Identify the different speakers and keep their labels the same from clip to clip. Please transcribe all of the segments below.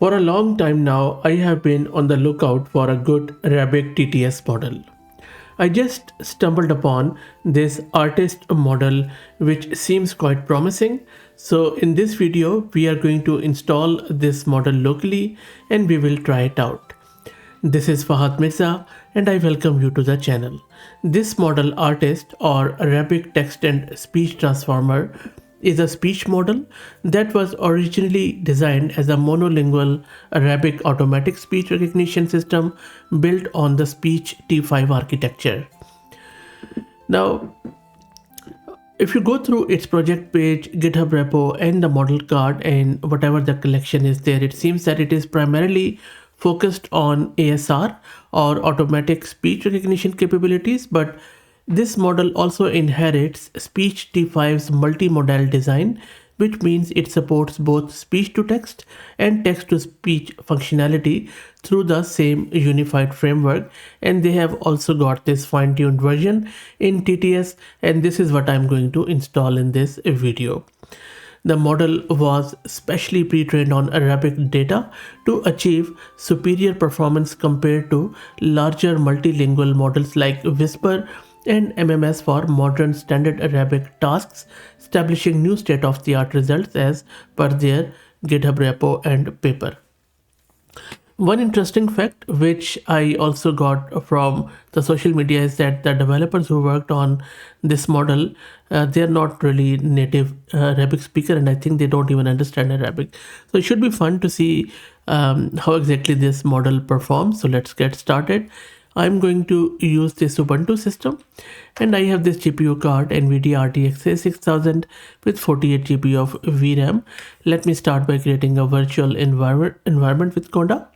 Speaker 1: For a long time now, I have been on the lookout for a good Arabic TTS model. I just stumbled upon this Artst model which seems quite promising. So in this video, we are going to install this model locally and we will try it out. This is Fahad Mirza and I welcome you to the channel. This model Artist or Arabic Text and Speech Transformer is a speech model that was originally designed as a monolingual Arabic automatic speech recognition system built on the Speech T5 architecture. Now, if you go through its project page, GitHub repo, and the model card, and whatever the collection is there, it seems that it is primarily focused on ASR or automatic speech recognition capabilities, but this model also inherits Speech T5's multimodal design, which means it supports both speech to text and text to speech functionality through the same unified framework. And they have also got this fine-tuned version in TTS, and this is what I'm going to install in this video. The model was specially pre-trained on Arabic data to achieve superior performance compared to larger multilingual models like Whisper and MMS for modern standard Arabic tasks, establishing new state-of-the-art results as per their GitHub repo and paper. One interesting fact which I also got from the social media is that the developers who worked on this model, they're not really native Arabic speaker, and I think they don't even understand Arabic. So it should be fun to see how exactly this model performs. So let's get started. I'm going to use this Ubuntu system, and I have this GPU card NVIDIA RTX 6000 with 48 GB of VRAM. Let me start by creating a virtual environment with Conda.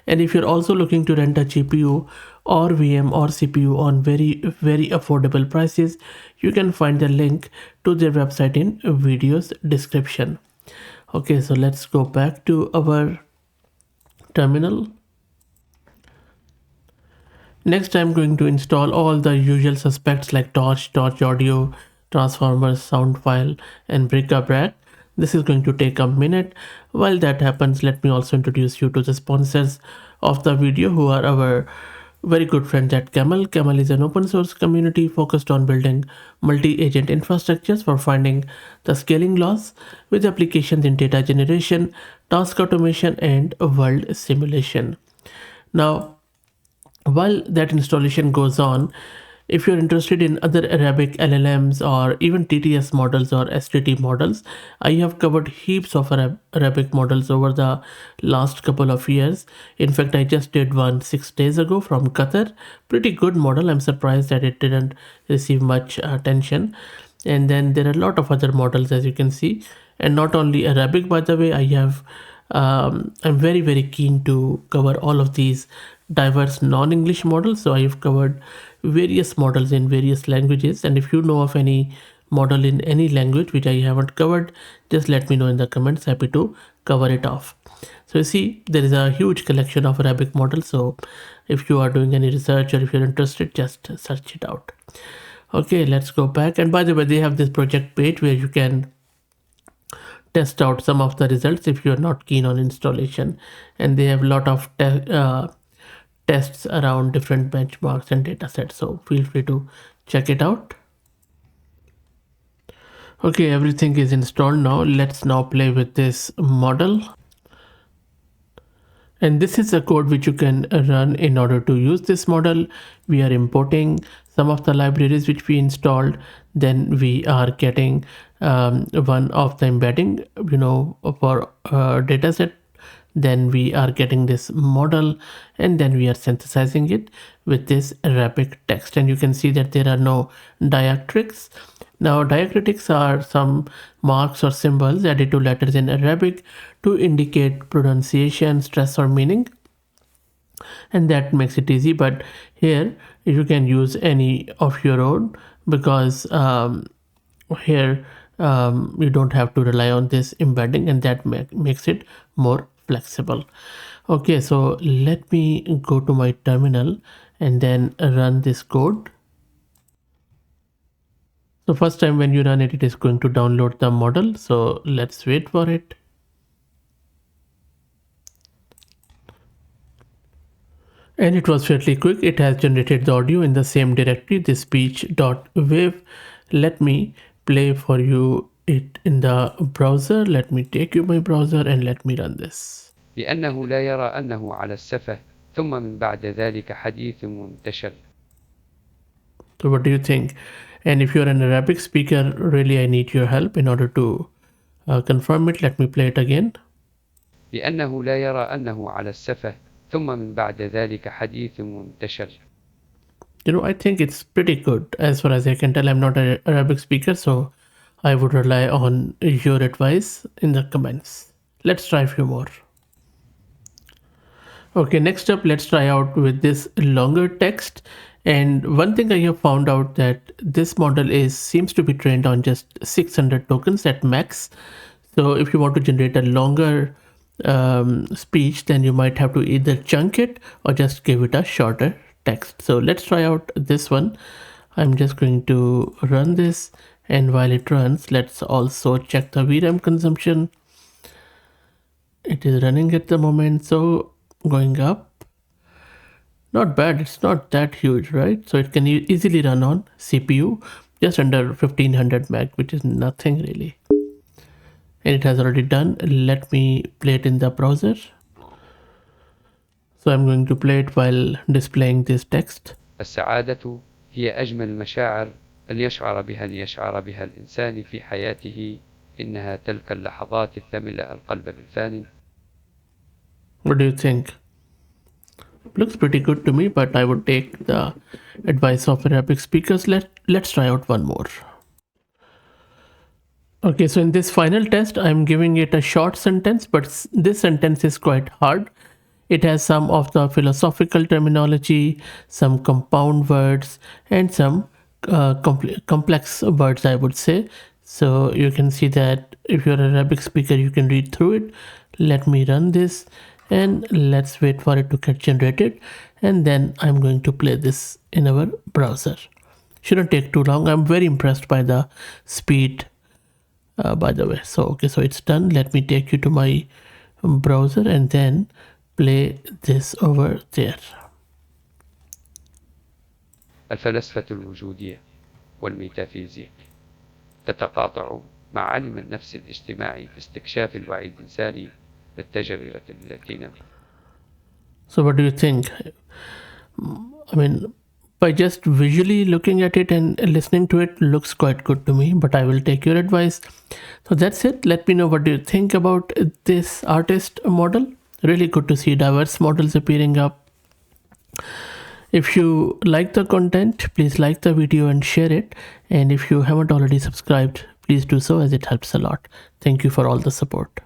Speaker 1: And if you're also looking to rent a GPU or VM or CPU on very affordable prices, you can find the link to their website in video's description. Okay, so let's go back to our terminal. Next, I'm going to install all the usual suspects like Torch Audio, Transformers, Sound File, and Bric-a-Brac. This is going to take a minute. While that happens, let me also introduce you to the sponsors of the video, who are our very good friends at Camel. Camel is an open source community focused on building multi-agent infrastructures for finding the scaling laws with applications in data generation, task automation, and world simulation. Now, while that installation goes on, if you're interested in other Arabic LLMs or even TTS models or STT models, I have covered heaps of Arabic models over the last couple of years. In fact, I just did one 6 days ago from Qatar. Pretty good model. I'm surprised that it didn't receive much attention. And then there are a lot of other models, as you can see. And not only Arabic, by the way, I'm very keen to cover all of these diverse non-English models. So I have covered various models in various languages, and if you know of any model in any language which I haven't covered, just let me know in the comments. Happy to cover it off. So you see, there is a huge collection of Arabic models, so if you are doing any research or if you're interested, just search it out. Okay, let's go back. And by the way, they have this project page where you can test out some of the results if you're not keen on installation, and they have a lot of tests around different benchmarks and data sets, so feel free to check it out. Okay, everything is installed now. Let's now play with this model. And this is the code which you can run in order to use this model. We are importing some of the libraries which we installed. Then we are getting one of the embedding, for dataset. Then we are getting this model, and then we are synthesizing it with this Arabic text. And you can see that there are no diacritics. Now, diacritics are some marks or symbols added to letters in Arabic to indicate pronunciation, stress, or meaning. And that makes it easy. But here you can use any of your own, because here you don't have to rely on this embedding, and that makes it more flexible. Okay, so let me go to my terminal and then run this code. So first time when you run it, it is going to download the model. So let's wait for it. And it was fairly quick. It has generated the audio in the same directory, the speech.wav. Let me play for you it in the browser. Let me take you my browser and let me run this.
Speaker 2: لأنه لا يرى أنه على السفه ثم من بعد ذلك حديث منتشر.
Speaker 1: So what do you think? And if you're an Arabic speaker, really I need your help in order to confirm it. Let me play it again.
Speaker 2: لأنه لا يرى أنه على السفه ثم من بعد ذلك حديث منتشر.
Speaker 1: I think it's pretty good. As far as I can tell, I'm not an Arabic speaker, so I would rely on your advice in the comments. Let's try a few more. Okay, next up, let's try out with this longer text. And one thing I have found out that this model seems to be trained on just 600 tokens at max. So if you want to generate a longer speech, then you might have to either chunk it or just give it a shorter text. So let's try out this one. I'm just going to run this, and while it runs, let's also check the VRAM consumption. It is running at the moment, so going up. Not bad, it's not that huge, right? So it can easily run on CPU, just under 1500 meg, which is nothing really. And it has already done. Let me play it in the browser. So I'm going to play it while displaying this text.
Speaker 2: السعادة هي أجمل المشاعر أن يشعر بها الإنسان في حياته. إنها تلك اللحظات تملأ القلب بالفان.
Speaker 1: What do you think? Looks pretty good to me, but I would take the advice of Arabic speakers. Let's try out one more. Okay, so in this final test, I'm giving it a short sentence, but this sentence is quite hard. It has some of the philosophical terminology, some compound words, and some complex words, I would say. So you can see that if you're an Arabic speaker, you can read through it. Let me run this, and let's wait for it to get generated. And then I'm going to play this in our browser. Shouldn't take too long. I'm very impressed by the speed, by the way. So it's done. Let me take you to my browser and then play this over there.
Speaker 2: الفلسفة الوجودية والميتافيزيك تتقاطع مع علم النفس الاجتماعي في استكشاف الوعي الإنساني للتجربة التي.
Speaker 1: So what do you think? I mean, by just visually looking at it and listening to it, looks quite good to me, but I will take your advice. So that's it. Let me know what do you think about this Artst model. Really good to see diverse models appearing up. If you like the content, please like the video and share it. And if you haven't already subscribed, please do so, as it helps a lot. Thank you for all the support.